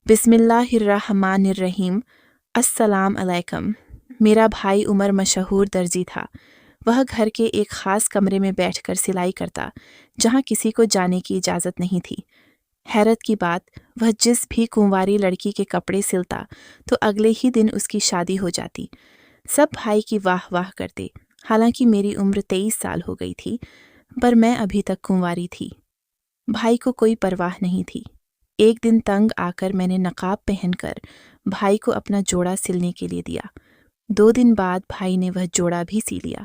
बिस्मिल्लाहिर्रहमानिर्रहीम। अस्सलाम अलैकुम। मेरा भाई उमर मशहूर दर्जी था। वह घर के एक ख़ास कमरे में बैठकर सिलाई करता, जहाँ किसी को जाने की इजाज़त नहीं थी। हैरत की बात, वह जिस भी कुंवारी लड़की के कपड़े सिलता तो अगले ही दिन उसकी शादी हो जाती। सब भाई की वाह वाह करते। हालांकि मेरी उम्र 23 साल हो गई थी, पर मैं अभी तक कुंवारी थी। भाई को कोई परवाह नहीं थी। एक दिन तंग आकर मैंने नकाब पहनकर भाई को अपना जोड़ा सिलने के लिए दिया। 2 दिन बाद भाई ने वह जोड़ा भी सी लिया।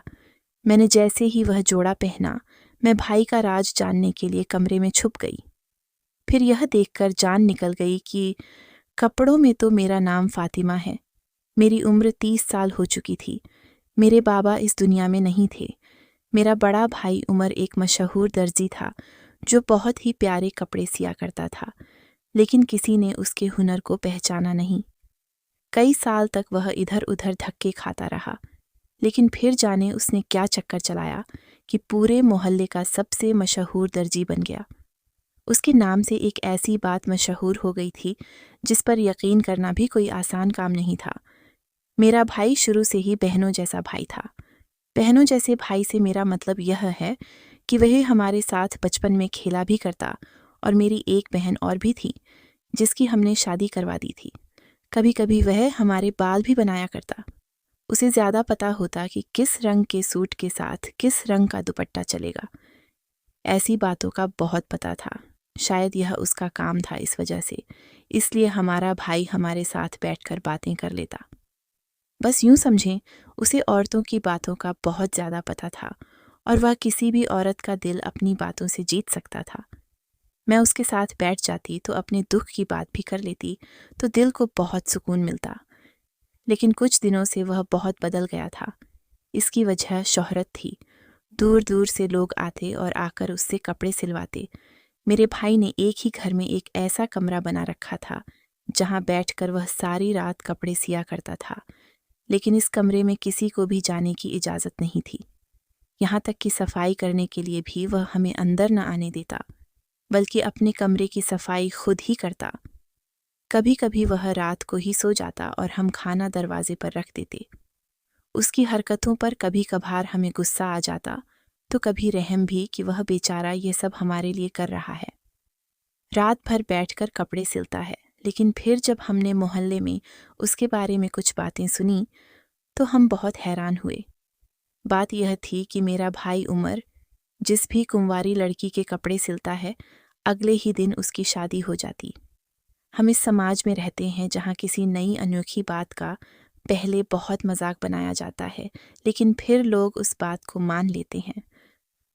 मैंने जैसे ही वह जोड़ा पहना, मैं भाई का राज जानने के लिए कमरे में छुप गई। फिर यह देखकर जान निकल गई कि कपड़ों में तो मेरा नाम फातिमा है। मेरी उम्र 30 साल हो चुकी थी। मेरे बाबा इस दुनिया में नहीं थे। मेरा बड़ा भाई उमर एक मशहूर दर्जी था, जो बहुत ही प्यारे कपड़े सिया करता था, लेकिन किसी ने उसके हुनर को पहचाना नहीं। कई साल तक वह इधर उधर धक्के खाता रहा, लेकिन फिर जाने उसने क्या चक्कर चलाया कि पूरे मोहल्ले का सबसे मशहूर दर्जी बन गया। उसके नाम से एक ऐसी बात मशहूर हो गई थी जिस पर यकीन करना भी कोई आसान काम नहीं था। मेरा भाई शुरू से ही बहनों जैसा भाई था। बहनों जैसे भाई से मेरा मतलब यह है कि वह हमारे साथ बचपन में खेला भी करता, और मेरी एक बहन और भी थी जिसकी हमने शादी करवा दी थी। कभी कभी वह हमारे बाल भी बनाया करता। उसे ज़्यादा पता होता कि किस रंग के सूट के साथ किस रंग का दुपट्टा चलेगा। ऐसी बातों का बहुत पता था। शायद यह उसका काम था, इस वजह से इसलिए हमारा भाई हमारे साथ बैठकर बातें कर लेता। बस यूं समझें, उसे औरतों की बातों का बहुत ज़्यादा पता था, और वह किसी भी औरत का दिल अपनी बातों से जीत सकता था। मैं उसके साथ बैठ जाती तो अपने दुख की बात भी कर लेती, तो दिल को बहुत सुकून मिलता। लेकिन कुछ दिनों से वह बहुत बदल गया था। इसकी वजह शोहरत थी। दूर दूर से लोग आते और आकर उससे कपड़े सिलवाते। मेरे भाई ने एक ही घर में एक ऐसा कमरा बना रखा था जहां बैठकर वह सारी रात कपड़े सिया करता था, लेकिन इस कमरे में किसी को भी जाने की इजाज़त नहीं थी। यहाँ तक कि सफाई करने के लिए भी वह हमें अंदर न आने देता, बल्कि अपने कमरे की सफाई खुद ही करता। कभी कभी वह रात को ही सो जाता और हम खाना दरवाजे पर रख देते। उसकी हरकतों पर कभी कभार हमें गुस्सा आ जाता, तो कभी रहम भी कि वह बेचारा ये सब हमारे लिए कर रहा है। रात भर बैठकर कपड़े सिलता है, लेकिन फिर जब हमने मोहल्ले में उसके बारे में कुछ बातें सुनी तो हम बहुत हैरान हुए। बात यह थी कि मेरा भाई उमर जिस भी कुंवारी लड़की के कपड़े सिलता है, अगले ही दिन उसकी शादी हो जाती। हम इस समाज में रहते हैं जहाँ किसी नई अनोखी बात का पहले बहुत मजाक बनाया जाता है, लेकिन फिर लोग उस बात को मान लेते हैं।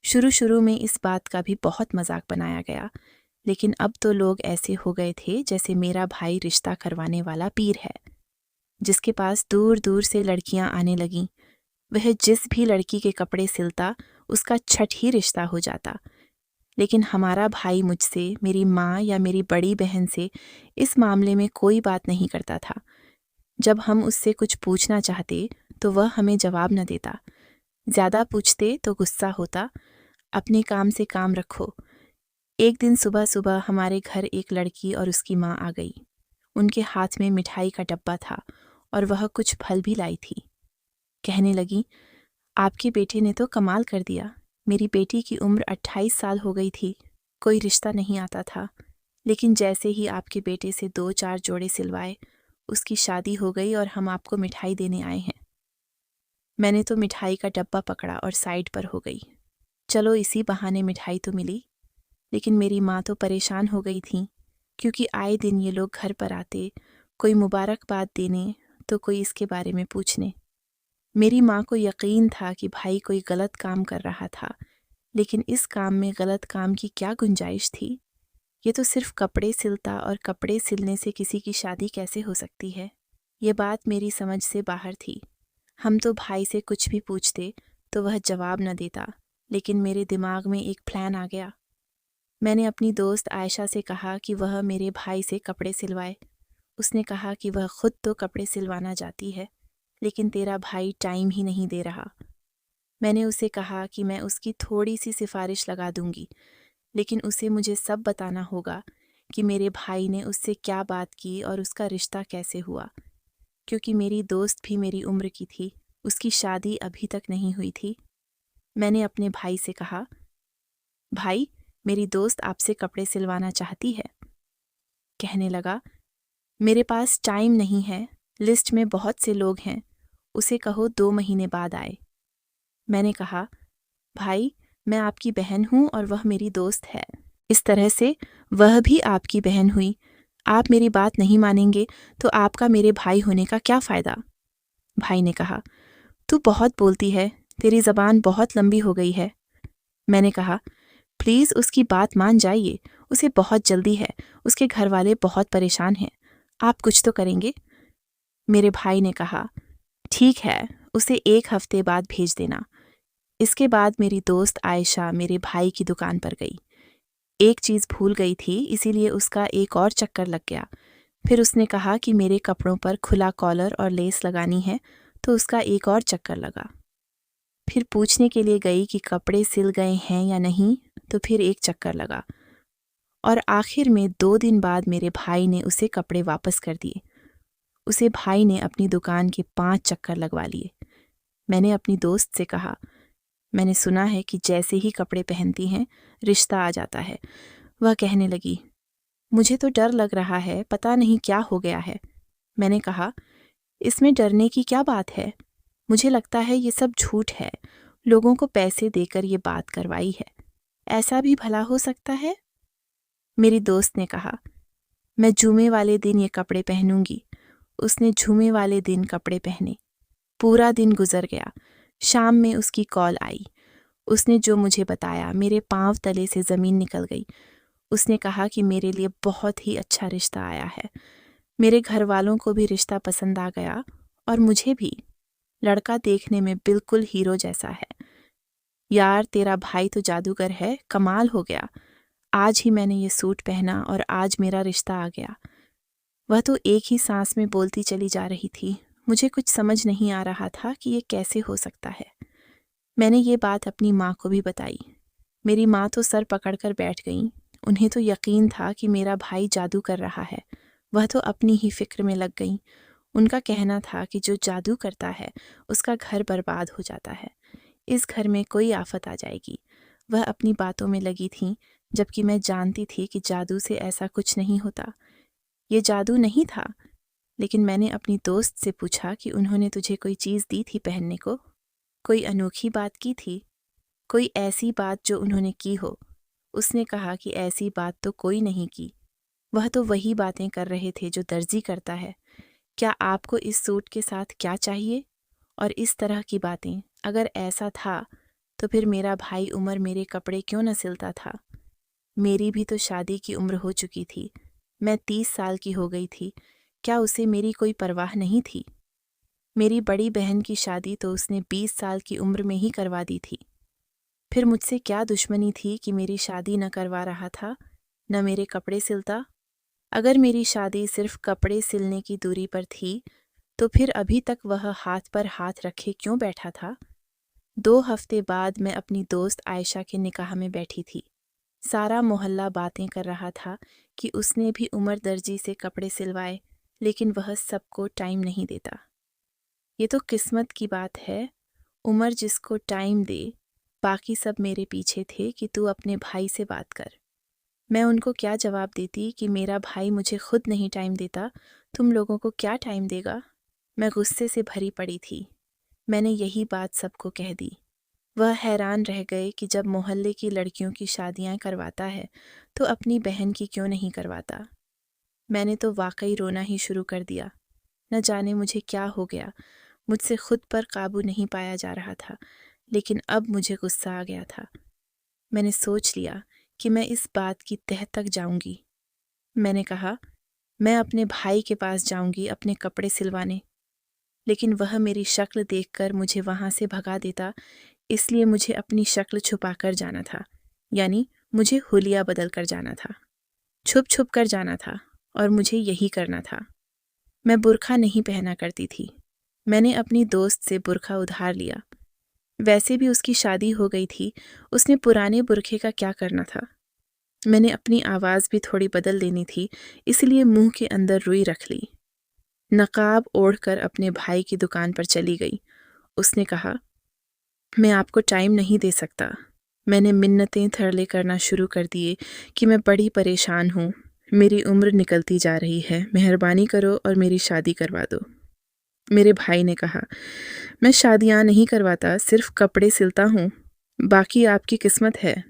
शुरू शुरू में इस बात का भी बहुत मजाक बनाया गया, लेकिन अब तो लोग ऐसे हो गए थे जैसे मेरा भाई रिश्ता करवाने वाला पीर है, जिसके पास दूर दूर से लड़कियां आने लगीं। वह जिस भी लड़की के कपड़े सिलता, उसका छठ ही रिश्ता हो जाता। लेकिन हमारा भाई मुझसे, मेरी माँ या मेरी बड़ी बहन से इस मामले में कोई बात नहीं करता था। जब हम उससे कुछ पूछना चाहते तो वह हमें जवाब न देता। ज़्यादा पूछते तो गुस्सा होता, अपने काम से काम रखो। एक दिन सुबह सुबह हमारे घर एक लड़की और उसकी माँ आ गई। उनके हाथ में मिठाई का डब्बा था और वह कुछ फल भी लाई थी। कहने लगी, आपके बेटे ने तो कमाल कर दिया। मेरी बेटी की उम्र 28 साल हो गई थी, कोई रिश्ता नहीं आता था, लेकिन जैसे ही आपके बेटे से 2-4 जोड़े सिलवाए, उसकी शादी हो गई और हम आपको मिठाई देने आए हैं। मैंने तो मिठाई का डब्बा पकड़ा और साइड पर हो गई। चलो इसी बहाने मिठाई तो मिली। लेकिन मेरी माँ तो परेशान हो गई थी, क्योंकि आए दिन ये लोग घर पर आते, कोई मुबारकबाद देने तो कोई इसके बारे में पूछने। मेरी माँ को यकीन था कि भाई कोई गलत काम कर रहा था, लेकिन इस काम में गलत काम की क्या गुंजाइश थी? ये तो सिर्फ कपड़े सिलता, और कपड़े सिलने से किसी की शादी कैसे हो सकती है? ये बात मेरी समझ से बाहर थी। हम तो भाई से कुछ भी पूछते तो वह जवाब न देता, लेकिन मेरे दिमाग में एक प्लान आ गया। मैंने अपनी दोस्त आयशा से कहा कि वह मेरे भाई से कपड़े सिलवाए। उसने कहा कि वह खुद तो कपड़े सिलवाना चाहती है, लेकिन तेरा भाई टाइम ही नहीं दे रहा। मैंने उसे कहा कि मैं उसकी थोड़ी सी सिफारिश लगा दूंगी, लेकिन उसे मुझे सब बताना होगा कि मेरे भाई ने उससे क्या बात की और उसका रिश्ता कैसे हुआ, क्योंकि मेरी दोस्त भी मेरी उम्र की थी, उसकी शादी अभी तक नहीं हुई थी। मैंने अपने भाई से कहा, भाई, मेरी दोस्त आपसे कपड़े सिलवाना चाहती है। कहने लगा, मेरे पास टाइम नहीं है, लिस्ट में बहुत से लोग हैं, उसे कहो 2 महीने बाद आए। मैंने कहा, भाई, मैं आपकी बहन हूँ और वह मेरी दोस्त है। इस तरह से वह भी आपकी बहन हुई। आप मेरी बात नहीं मानेंगे तो आपका मेरे भाई होने का क्या फ़ायदा? भाई ने कहा, तू बहुत बोलती है, तेरी ज़बान बहुत लंबी हो गई है। मैंने कहा, प्लीज़ उसकी बात मान जाइए, उसे बहुत जल्दी है, उसके घर वाले बहुत परेशान हैं, आप कुछ तो करेंगे। मेरे भाई ने कहा, ठीक है, उसे 1 हफ्ते बाद भेज देना। इसके बाद मेरी दोस्त आयशा मेरे भाई की दुकान पर गई। एक चीज़ भूल गई थी, इसीलिए उसका एक और चक्कर लग गया। फिर उसने कहा कि मेरे कपड़ों पर खुला कॉलर और लेस लगानी है, तो उसका एक और चक्कर लगा। फिर पूछने के लिए गई कि कपड़े सिल गए हैं या नहीं, तो फिर एक चक्कर लगा। और आखिर में 2 दिन बाद मेरे भाई ने उसे कपड़े वापस कर दिए। उसे भाई ने अपनी दुकान के 5 चक्कर लगवा लिए। मैंने अपनी दोस्त से कहा, मैंने सुना है कि जैसे ही कपड़े पहनती हैं, रिश्ता आ जाता है। वह कहने लगी, मुझे तो डर लग रहा है, पता नहीं क्या हो गया है। मैंने कहा, इसमें डरने की क्या बात है? मुझे लगता है ये सब झूठ है, लोगों को पैसे देकर ये बात करवाई है। ऐसा भी भला हो सकता है? मेरी दोस्त ने कहा, मैं जुमे वाले दिन ये कपड़े पहनूंगी। उसने जुमे वाले दिन कपड़े पहने। पूरा दिन गुजर गया। शाम में उसकी कॉल आई। उसने जो मुझे बताया, मेरे पांव तले से ज़मीन निकल गई। उसने कहा कि मेरे लिए बहुत ही अच्छा रिश्ता आया है। मेरे घर वालों को भी रिश्ता पसंद आ गया और मुझे भी। लड़का देखने में बिल्कुल हीरो जैसा है। यार, तेरा भाई तो जादूगर है, कमाल हो गया। आज ही मैंने ये सूट पहना और आज मेरा रिश्ता आ गया। वह तो एक ही सांस में बोलती चली जा रही थी। मुझे कुछ समझ नहीं आ रहा था कि ये कैसे हो सकता है। मैंने ये बात अपनी माँ को भी बताई। मेरी माँ तो सर पकड़कर बैठ गईं। उन्हें तो यकीन था कि मेरा भाई जादू कर रहा है। वह तो अपनी ही फिक्र में लग गईं। उनका कहना था कि जो जादू करता है उसका घर बर्बाद हो जाता है। इस घर में कोई आफत आ जाएगी। वह अपनी बातों में लगी थीं, जबकि मैं जानती थी कि जादू से ऐसा कुछ नहीं होता। ये जादू नहीं था। लेकिन मैंने अपनी दोस्त से पूछा कि उन्होंने तुझे कोई चीज़ दी थी पहनने को? कोई अनोखी बात की थी? कोई ऐसी बात जो उन्होंने की हो? उसने कहा कि ऐसी बात तो कोई नहीं की। वह तो वही बातें कर रहे थे जो दर्जी करता है। क्या आपको इस सूट के साथ क्या चाहिए? और इस तरह की बातें। अगर ऐसा था तो फिर मेरा भाई उमर मेरे कपड़े क्यों न सिलता था? मेरी भी तो शादी की उम्र हो चुकी थी। मैं 30 साल की हो गई थी। क्या उसे मेरी कोई परवाह नहीं थी? मेरी बड़ी बहन की शादी तो उसने 20 साल की उम्र में ही करवा दी थी। फिर मुझसे क्या दुश्मनी थी कि मेरी शादी न करवा रहा था, न मेरे कपड़े सिलता? अगर मेरी शादी सिर्फ कपड़े सिलने की दूरी पर थी, तो फिर अभी तक वह हाथ पर हाथ रखे क्यों बैठा था? 2 हफ्ते बाद मैं अपनी दोस्त आयशा के निकाह में बैठी थी। सारा मोहल्ला बातें कर रहा था कि उसने भी उमर दर्जी से कपड़े सिलवाए, लेकिन वह सबको टाइम नहीं देता। ये तो किस्मत की बात है। उमर जिसको टाइम दे। बाकी सब मेरे पीछे थे कि तू अपने भाई से बात कर। मैं उनको क्या जवाब देती कि मेरा भाई मुझे खुद नहीं टाइम देता, तुम लोगों को क्या टाइम देगा? मैं गुस्से से भरी पड़ी थी। मैंने यही बात सबको कह दी। वह हैरान रह गए कि जब मोहल्ले की लड़कियों की शादियां करवाता है तो अपनी बहन की क्यों नहीं करवाता। मैंने तो वाकई रोना ही शुरू कर दिया। न जाने मुझे क्या हो गया। मुझसे खुद पर काबू नहीं पाया जा रहा था, लेकिन अब मुझे गुस्सा आ गया था। मैंने सोच लिया कि मैं इस बात की तह तक जाऊंगी। मैंने कहा, मैं अपने भाई के पास जाऊंगी अपने कपड़े सिलवाने, लेकिन वह मेरी शक्ल देखकर मुझे वहां से भगा देता, इसलिए मुझे अपनी शक्ल छुपाकर जाना था। यानी मुझे हुलिया बदल कर जाना था, छुप छुप कर जाना था, और मुझे यही करना था। मैं बुर्खा नहीं पहना करती थी। मैंने अपनी दोस्त से बुर्खा उधार लिया। वैसे भी उसकी शादी हो गई थी, उसने पुराने बुर्खे का क्या करना था? मैंने अपनी आवाज़ भी थोड़ी बदल लेनी थी, इसलिए मुंह के अंदर रुई रख ली। नकाब ओढ़कर अपने भाई की दुकान पर चली गई। उसने कहा, मैं आपको टाइम नहीं दे सकता। मैंने मिन्नतें थरले करना शुरू कर दिए कि मैं बड़ी परेशान हूँ, मेरी उम्र निकलती जा रही है, मेहरबानी करो और मेरी शादी करवा दो। मेरे भाई ने कहा, मैं शादियाँ नहीं करवाता, सिर्फ कपड़े सिलता हूँ, बाकी आपकी किस्मत है।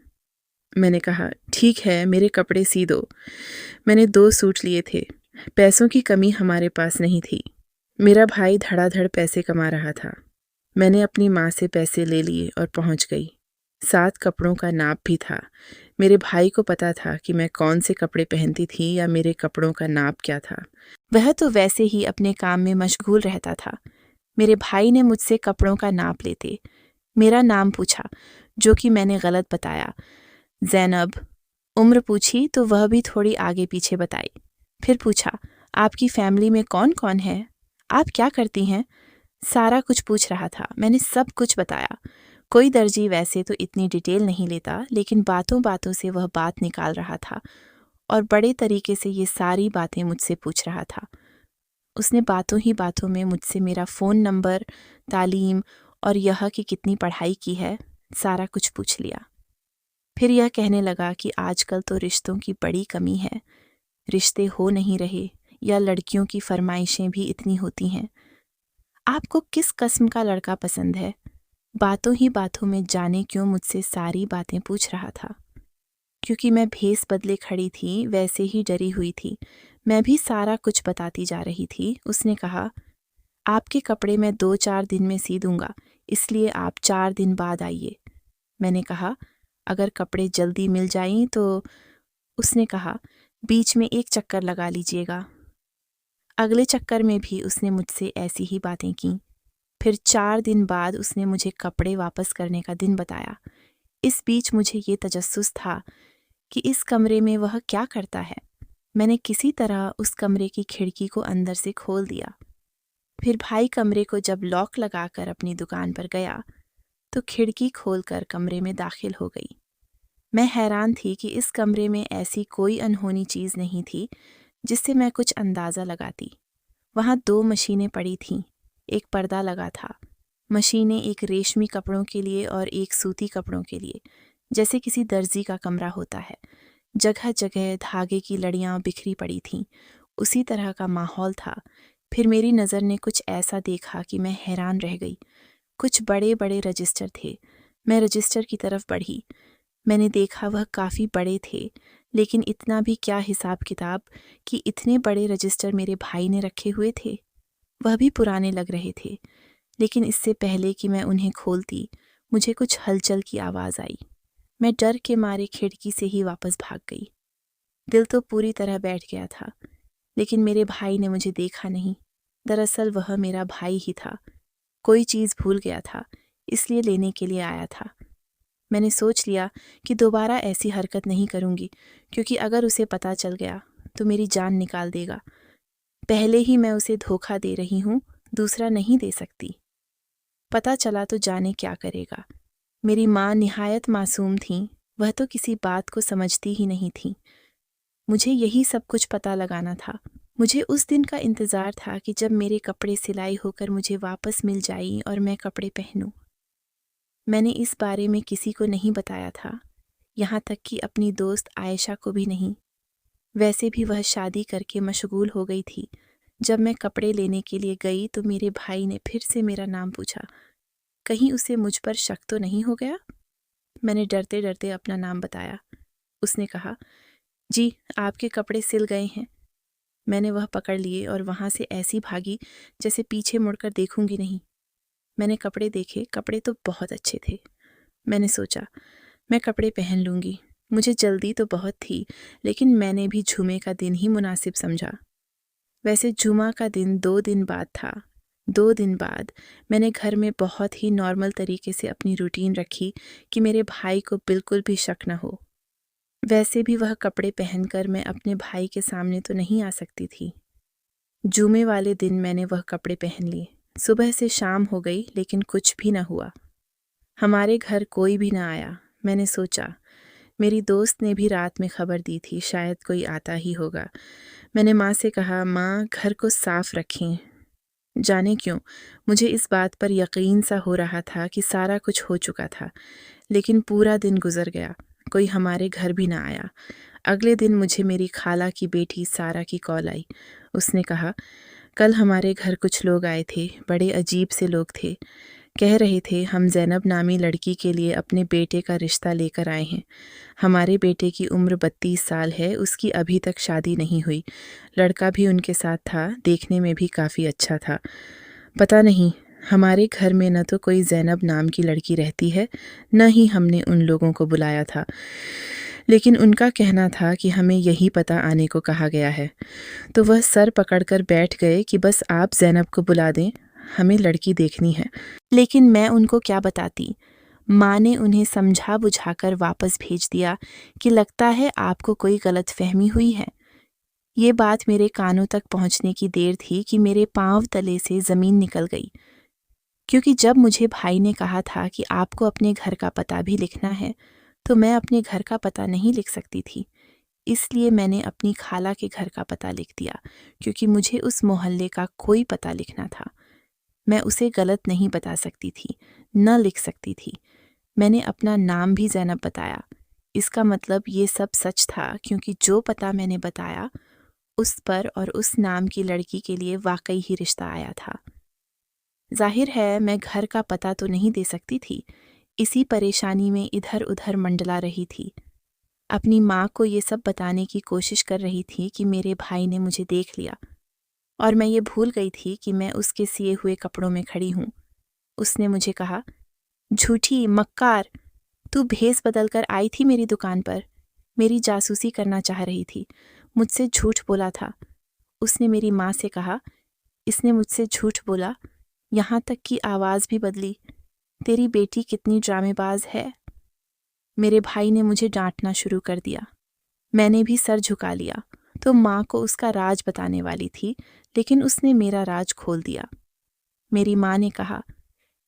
मैंने कहा, ठीक है, मेरे कपड़े सी दो। मैंने 2 सूट लिए थे। पैसों की कमी हमारे पास नहीं थी। मेरा भाई धड़ाधड़ पैसे कमा रहा था। मैंने अपनी माँ से पैसे ले लिए और पहुँच गई। साथ कपड़ों का नाप भी था। मेरे भाई को पता था कि मैं कौन से कपड़े पहनती थी या मेरे कपड़ों का नाप क्या था। वह तो वैसे ही अपने काम में मशगूल रहता था। मेरे भाई ने मुझसे कपड़ों का नाप लेते मेरा नाम पूछा, जो कि मैंने गलत बताया, ज़ैनब। उम्र पूछी तो वह भी थोड़ी आगे पीछे बताई। फिर पूछा, आपकी फैमिली में कौन कौन है, आप क्या करती हैं? सारा कुछ पूछ रहा था। मैंने सब कुछ बताया। कोई दर्जी वैसे तो इतनी डिटेल नहीं लेता, लेकिन बातों बातों से वह बात निकाल रहा था और बड़े तरीके से ये सारी बातें मुझसे पूछ रहा था। उसने बातों ही बातों में मुझसे मेरा फ़ोन नंबर, तालीम और यह कि कितनी पढ़ाई की है, सारा कुछ पूछ लिया। फिर यह कहने लगा कि आजकल तो रिश्तों की बड़ी कमी है, रिश्ते हो नहीं रहे या लड़कियों की फरमाइशें भी इतनी होती हैं। आपको किस किस्म का लड़का पसंद है? बातों ही बातों में जाने क्यों मुझसे सारी बातें पूछ रहा था। क्योंकि मैं भेस बदले खड़ी थी, वैसे ही डरी हुई थी। मैं भी सारा कुछ बताती जा रही थी। उसने कहा, आपके कपड़े मैं 2-4 दिन में सी दूंगा, इसलिए आप 4 दिन बाद आइए। मैंने कहा, अगर कपड़े जल्दी मिल जाएं तो। उसने कहा, बीच में एक चक्कर लगा लीजिएगा। अगले चक्कर में भी उसने मुझसे ऐसी ही बातें की। फिर 4 दिन बाद उसने मुझे कपड़े वापस करने का दिन बताया। इस बीच मुझे ये तजस्सुस था कि इस कमरे में वह क्या करता है। मैंने किसी तरह उस कमरे की खिड़की को अंदर से खोल दिया। फिर भाई कमरे को जब लॉक लगाकर अपनी दुकान पर गया तो खिड़की खोलकर कमरे में दाखिल हो गई। मैं हैरान थी कि इस कमरे में ऐसी कोई अनहोनी चीज़ नहीं थी जिससे मैं कुछ अंदाज़ा लगाती। वहाँ 2 मशीनें पड़ी थीं, एक पर्दा लगा था। मशीनें एक रेशमी कपड़ों के लिए और एक सूती कपड़ों के लिए, जैसे किसी दर्जी का कमरा होता है। जगह जगह धागे की लड़ियाँ बिखरी पड़ी थीं, उसी तरह का माहौल था। फिर मेरी नज़र ने कुछ ऐसा देखा कि मैं हैरान रह गई। कुछ बड़े बड़े रजिस्टर थे। मैं रजिस्टर की तरफ बढ़ी। मैंने देखा वह काफ़ी बड़े थे, लेकिन इतना भी क्या हिसाब किताब कि इतने बड़े रजिस्टर मेरे भाई ने रखे हुए थे। वह भी पुराने लग रहे थे, लेकिन इससे पहले कि मैं उन्हें खोलती, मुझे कुछ हलचल की आवाज़ आई। मैं डर के मारे खिड़की से ही वापस भाग गई। दिल तो पूरी तरह बैठ गया था, लेकिन मेरे भाई ने मुझे देखा नहीं। दरअसल वह मेरा भाई ही था। कोई चीज़ भूल गया था, इसलिए लेने के लिए आया था। मैंने सोच लिया कि दोबारा ऐसी हरकत नहीं करूँगी, क्योंकि अगर उसे पता चल गया तो मेरी जान निकाल देगा। पहले ही मैं उसे धोखा दे रही हूँ, दूसरा नहीं दे सकती। पता चला तो जाने क्या करेगा। मेरी माँ निहायत मासूम थीं, वह तो किसी बात को समझती ही नहीं थीं। मुझे यही सब कुछ पता लगाना था। मुझे उस दिन का इंतज़ार था कि जब मेरे कपड़े सिलाई होकर मुझे वापस मिल जाएं और मैं कपड़े पहनूं। मैंने इस बारे में किसी को नहीं बताया था, यहाँ तक कि अपनी दोस्त आयशा को भी नहीं। वैसे भी वह शादी करके मशगूल हो गई थी। जब मैं कपड़े लेने के लिए गई तो मेरे भाई ने फिर से मेरा नाम पूछा। कहीं उसे मुझ पर शक तो नहीं हो गया? मैंने डरते डरते अपना नाम बताया। उसने कहा, जी, आपके कपड़े सिल गए हैं। मैंने वह पकड़ लिए और वहाँ से ऐसी भागी जैसे पीछे मुड़कर देखूंगी नहीं। मैंने कपड़े देखे, कपड़े तो बहुत अच्छे थे। मैंने सोचा, मैं कपड़े पहन लूँगी। मुझे जल्दी तो बहुत थी, लेकिन मैंने भी जुमे का दिन ही मुनासिब समझा। वैसे जुमा का दिन 2 दिन बाद था। 2 दिन बाद मैंने घर में बहुत ही नॉर्मल तरीके से अपनी रूटीन रखी कि मेरे भाई को बिल्कुल भी शक न हो। वैसे भी वह कपड़े पहनकर मैं अपने भाई के सामने तो नहीं आ सकती थी। जुमे वाले दिन मैंने वह कपड़े पहन लिए। सुबह से शाम हो गई, लेकिन कुछ भी न हुआ। हमारे घर कोई भी न आया। मैंने सोचा, मेरी दोस्त ने भी रात में खबर दी थी, शायद कोई आता ही होगा। मैंने माँ से कहा, माँ घर को साफ रखें। जाने क्यों मुझे इस बात पर यकीन सा हो रहा था कि सारा कुछ हो चुका था, लेकिन पूरा दिन गुजर गया, कोई हमारे घर भी ना आया। अगले दिन मुझे मेरी खाला की बेटी सारा की कॉल आई। उसने कहा, कल हमारे घर कुछ लोग आए थे, बड़े अजीब से लोग थे। कह रहे थे हम ज़ैनब नामी लड़की के लिए अपने बेटे का रिश्ता लेकर आए हैं। हमारे बेटे की उम्र 32 साल है, उसकी अभी तक शादी नहीं हुई। लड़का भी उनके साथ था, देखने में भी काफ़ी अच्छा था। पता नहीं, हमारे घर में न तो कोई ज़ैनब नाम की लड़की रहती है, न ही हमने उन लोगों को बुलाया था, लेकिन उनका कहना था कि हमें यही पता आने को कहा गया है। तो वह सर पकड़कर बैठ गए कि बस आप ज़ैनब को बुला दें, हमें लड़की देखनी है। लेकिन मैं उनको क्या बताती। माँ ने उन्हें समझा बुझाकर वापस भेज दिया कि लगता है आपको कोई गलतफहमी हुई है। ये बात मेरे कानों तक पहुंचने की देर थी कि मेरे पांव तले से ज़मीन निकल गई, क्योंकि जब मुझे भाई ने कहा था कि आपको अपने घर का पता भी लिखना है, तो मैं अपने घर का पता नहीं लिख सकती थी। इसलिए मैंने अपनी खाला के घर का पता लिख दिया, क्योंकि मुझे उस मोहल्ले का कोई पता लिखना था। मैं उसे गलत नहीं बता सकती थी, न लिख सकती थी। मैंने अपना नाम भी ज़ैनब बताया। इसका मतलब ये सब सच था, क्योंकि जो पता मैंने बताया उस पर और उस नाम की लड़की के लिए वाकई ही रिश्ता आया था। जाहिर है मैं घर का पता तो नहीं दे सकती थी। इसी परेशानी में इधर उधर मंडला रही थी। अपनी माँ को ये सब बताने की कोशिश कर रही थी कि मेरे भाई ने मुझे देख लिया, और मैं ये भूल गई थी कि मैं उसके सिए हुए कपड़ों में खड़ी हूँ। उसने मुझे कहा, झूठी मक्कार, तू भेस बदल कर आई थी मेरी दुकान पर, मेरी जासूसी करना चाह रही थी, मुझसे झूठ बोला था। उसने मेरी माँ से कहा, इसने मुझसे झूठ बोला, यहाँ तक कि आवाज़ भी बदली। तेरी बेटी कितनी ड्रामेबाज है। मेरे भाई ने मुझे डांटना शुरू कर दिया। मैंने भी सर झुका लिया। तो माँ को उसका राज बताने वाली थी, लेकिन उसने मेरा राज खोल दिया। मेरी माँ ने कहा,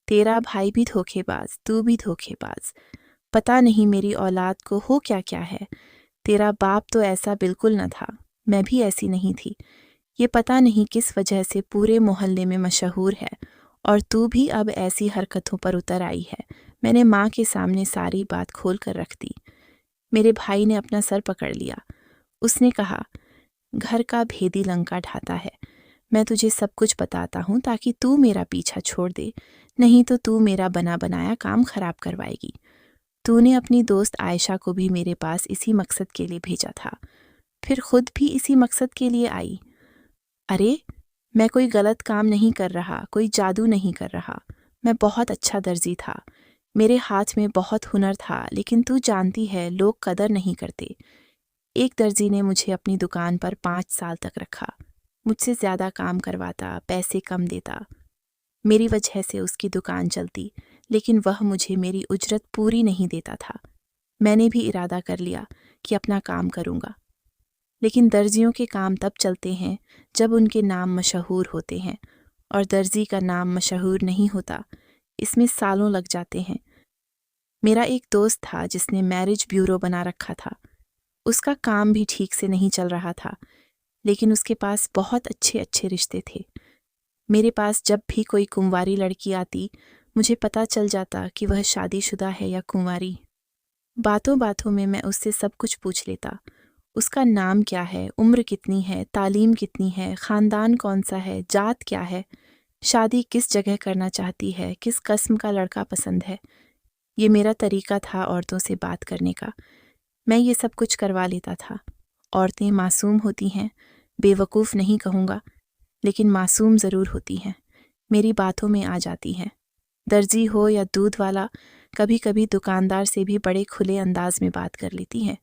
तेरा भाई भी धोखेबाज, तू भी धोखेबाज। पता नहीं मेरी औलाद को हो क्या क्या है। तेरा बाप तो ऐसा बिल्कुल न था, मैं भी ऐसी नहीं थी। ये पता नहीं किस वजह से पूरे मोहल्ले में मशहूर है, और तू भी अब ऐसी हरकतों पर उतर आई है। मैंने माँ के सामने सारी बात खोल कर रख दी। मेरे भाई ने अपना सर पकड़ लिया। उसने कहा, घर का भेदी लंका ढाता है। मैं तुझे सब कुछ बताता हूँ ताकि तू मेरा पीछा छोड़ दे, नहीं तो तू मेरा बना बनाया काम खराब करवाएगी। तूने अपनी दोस्त आयशा को भी मेरे पास इसी मकसद के लिए भेजा था, फिर खुद भी इसी मकसद के लिए आई। अरे, मैं कोई गलत काम नहीं कर रहा, कोई जादू नहीं कर रहा। मैं बहुत अच्छा दर्जी था, मेरे हाथ में बहुत हुनर था, लेकिन तू जानती है लोग कदर नहीं करते। एक दर्जी ने मुझे अपनी दुकान पर 5 साल तक रखा। मुझसे ज़्यादा काम करवाता, पैसे कम देता। मेरी वजह से उसकी दुकान चलती, लेकिन वह मुझे मेरी उजरत पूरी नहीं देता था। मैंने भी इरादा कर लिया कि अपना काम करूँगा। लेकिन दर्जियों के काम तब चलते हैं जब उनके नाम मशहूर होते हैं, और दर्जी का नाम मशहूर नहीं होता, इसमें सालों लग जाते हैं। मेरा एक दोस्त था जिसने मैरिज ब्यूरो बना रखा था। उसका काम भी ठीक से नहीं चल रहा था, लेकिन उसके पास बहुत अच्छे अच्छे रिश्ते थे। मेरे पास जब भी कोई कुंवारी लड़की आती, मुझे पता चल जाता कि वह शादीशुदा है या कुंवारी। बातों बातों में मैं उससे सब कुछ पूछ लेता। उसका नाम क्या है, उम्र कितनी है, तालीम कितनी है, ख़ानदान कौन सा है, जात क्या है, शादी किस जगह करना चाहती है, किस किस्म का लड़का पसंद है। ये मेरा तरीका था औरतों से बात करने का। मैं ये सब कुछ करवा लेता था। औरतें मासूम होती हैं, बेवकूफ़ नहीं कहूँगा, लेकिन मासूम ज़रूर होती हैं। मेरी बातों में आ जाती हैं। दर्जी हो या दूध वाला, कभी कभी दुकानदार से भी बड़े खुले अंदाज में बात कर लेती हैं,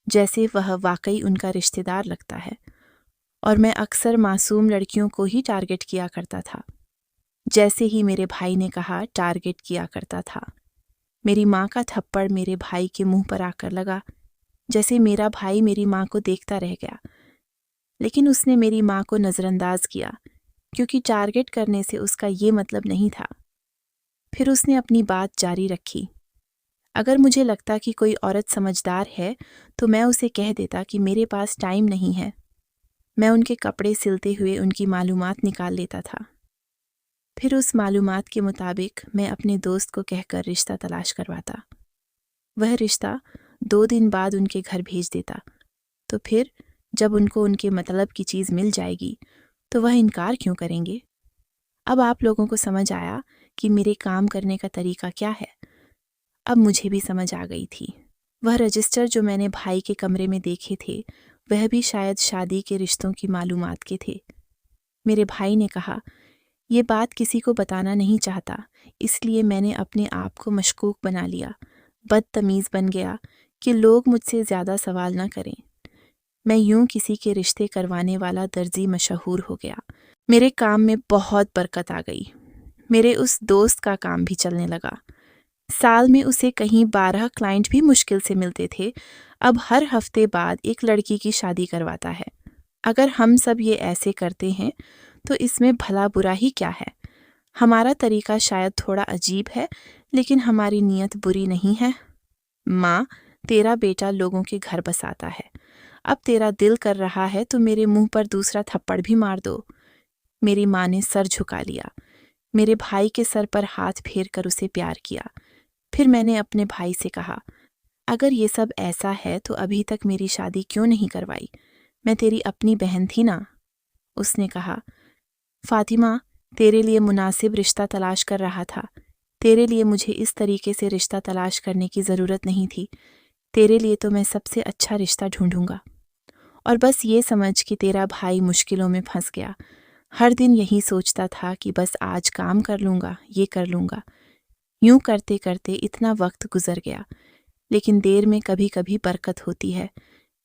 जैसे वह वाकई उनका रिश्तेदार लगता है। और मैं अक्सर मासूम लड़कियों को ही टारगेट किया करता था, जैसे ही मेरे भाई ने कहा टारगेट किया करता था। मेरी माँ का थप्पड़ मेरे भाई के मुंह पर आकर लगा, जैसे मेरा भाई मेरी माँ को देखता रह गया। लेकिन उसने मेरी माँ को नज़रअंदाज किया, क्योंकि टारगेट करने से उसका ये मतलब नहीं था। फिर उसने अपनी बात जारी रखी। अगर मुझे लगता कि कोई औरत समझदार है तो मैं उसे कह देता कि मेरे पास टाइम नहीं है। मैं उनके कपड़े सिलते हुए उनकी मालूमात निकाल लेता था। फिर उस मालूमात के मुताबिक मैं अपने दोस्त को कहकर रिश्ता तलाश करवाता। वह रिश्ता 2 दिन बाद उनके घर भेज देता। तो फिर जब उनको उनके मतलब की चीज़ मिल जाएगी तो वह इनकार क्यों करेंगे? अब आप लोगों को समझ आया कि मेरे काम करने का तरीका क्या है। अब मुझे भी समझ आ गई थी। वह रजिस्टर जो मैंने भाई के कमरे में देखे थे, वह भी शायद शादी के रिश्तों की मालूमात के थे। मेरे भाई ने कहा, ये बात किसी को बताना नहीं चाहता, इसलिए मैंने अपने आप को मशकूक बना लिया, बदतमीज़ बन गया कि लोग मुझसे ज़्यादा सवाल न करें। मैं यूं किसी के रिश्ते करवाने वाला दर्जी मशहूर हो गया। मेरे काम में बहुत बरकत आ गई। मेरे उस दोस्त का काम भी चलने लगा। साल में उसे कहीं 12 क्लाइंट भी मुश्किल से मिलते थे। अब हर हफ्ते बाद एक लड़की की शादी करवाता है। अगर हम सब ये ऐसे करते हैं तो इसमें भला बुरा ही क्या है? हमारा तरीका शायद थोड़ा अजीब है, लेकिन हमारी नीयत बुरी नहीं है। माँ, तेरा बेटा लोगों के घर बसाता है। अब तेरा दिल कर रहा है तो मेरे मुंह पर दूसरा थप्पड़ भी मार दो। मेरी माँ ने सर झुका लिया। मेरे भाई के सर पर हाथ फेर कर उसे प्यार किया। फिर मैंने अपने भाई से कहा, अगर ये सब ऐसा है तो अभी तक मेरी शादी क्यों नहीं करवाई? मैं तेरी अपनी बहन थी ना। उसने कहा, फातिमा, तेरे लिए मुनासिब रिश्ता तलाश कर रहा था। तेरे लिए मुझे इस तरीके से रिश्ता तलाश करने की ज़रूरत नहीं थी। तेरे लिए तो मैं सबसे अच्छा रिश्ता ढूंढूंगा। और बस ये समझ कि तेरा भाई मुश्किलों में फंस गया। हर दिन यही सोचता था कि बस आज काम कर लूँगा, ये कर लूँगा। यूं करते करते इतना वक्त गुजर गया, लेकिन देर में कभी कभी बरकत होती है।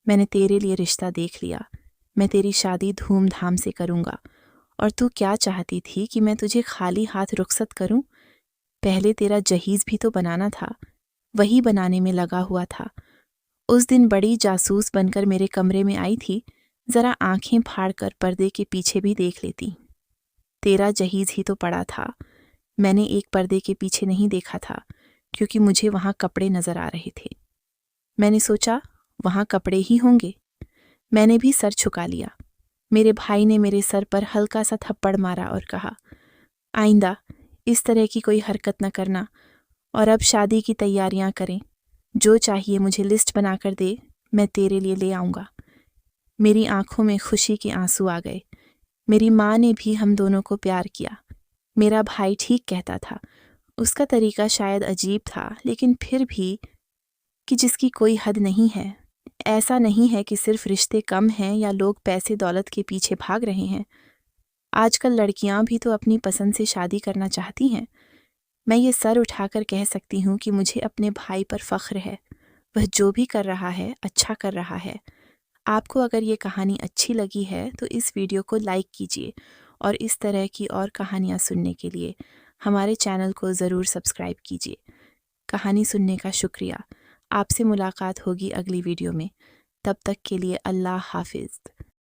मैंने तेरे लिए रिश्ता देख लिया। मैं तेरी शादी धूमधाम से करूँगा। और तू क्या चाहती थी कि मैं तुझे खाली हाथ रुखसत करूँ? पहले तेरा जहीज़ भी तो बनाना था। वही बनाने में लगा हुआ था। उस दिन बड़ी जासूस बनकर मेरे कमरे में आई थी। ज़रा आंखें फाड़कर पर्दे के पीछे भी देख लेती। तेरा जहीज़ ही तो पड़ा था। मैंने एक पर्दे के पीछे नहीं देखा था, क्योंकि मुझे वहाँ कपड़े नज़र आ रहे थे। मैंने सोचा, वहाँ कपड़े ही होंगे। मैंने भी सर झुका लिया। मेरे भाई ने मेरे सर पर हल्का सा थप्पड़ मारा और कहा, आइंदा इस तरह की कोई हरकत न करना, और अब शादी की तैयारियां करें। जो चाहिए मुझे लिस्ट बनाकर दे, मैं तेरे लिए ले आऊँगा। मेरी आंखों में खुशी के आंसू आ गए। मेरी माँ ने भी हम दोनों को प्यार किया। मेरा भाई ठीक कहता था। उसका तरीका शायद अजीब था, लेकिन फिर भी कि जिसकी कोई हद नहीं है। ऐसा नहीं है कि सिर्फ रिश्ते कम हैं या लोग पैसे दौलत के पीछे भाग रहे हैं। आजकल लड़कियां भी तो अपनी पसंद से शादी करना चाहती हैं। मैं ये सर उठाकर कह सकती हूँ कि मुझे अपने भाई पर फ़ख्र है। वह जो भी कर रहा है, अच्छा कर रहा है। आपको अगर ये कहानी अच्छी लगी है तो इस वीडियो को लाइक कीजिए, और इस तरह की और कहानियाँ सुनने के लिए हमारे चैनल को ज़रूर सब्सक्राइब कीजिए। कहानी सुनने का शुक्रिया। आपसे मुलाकात होगी अगली वीडियो में। तब तक के लिए अल्लाह हाफिज़।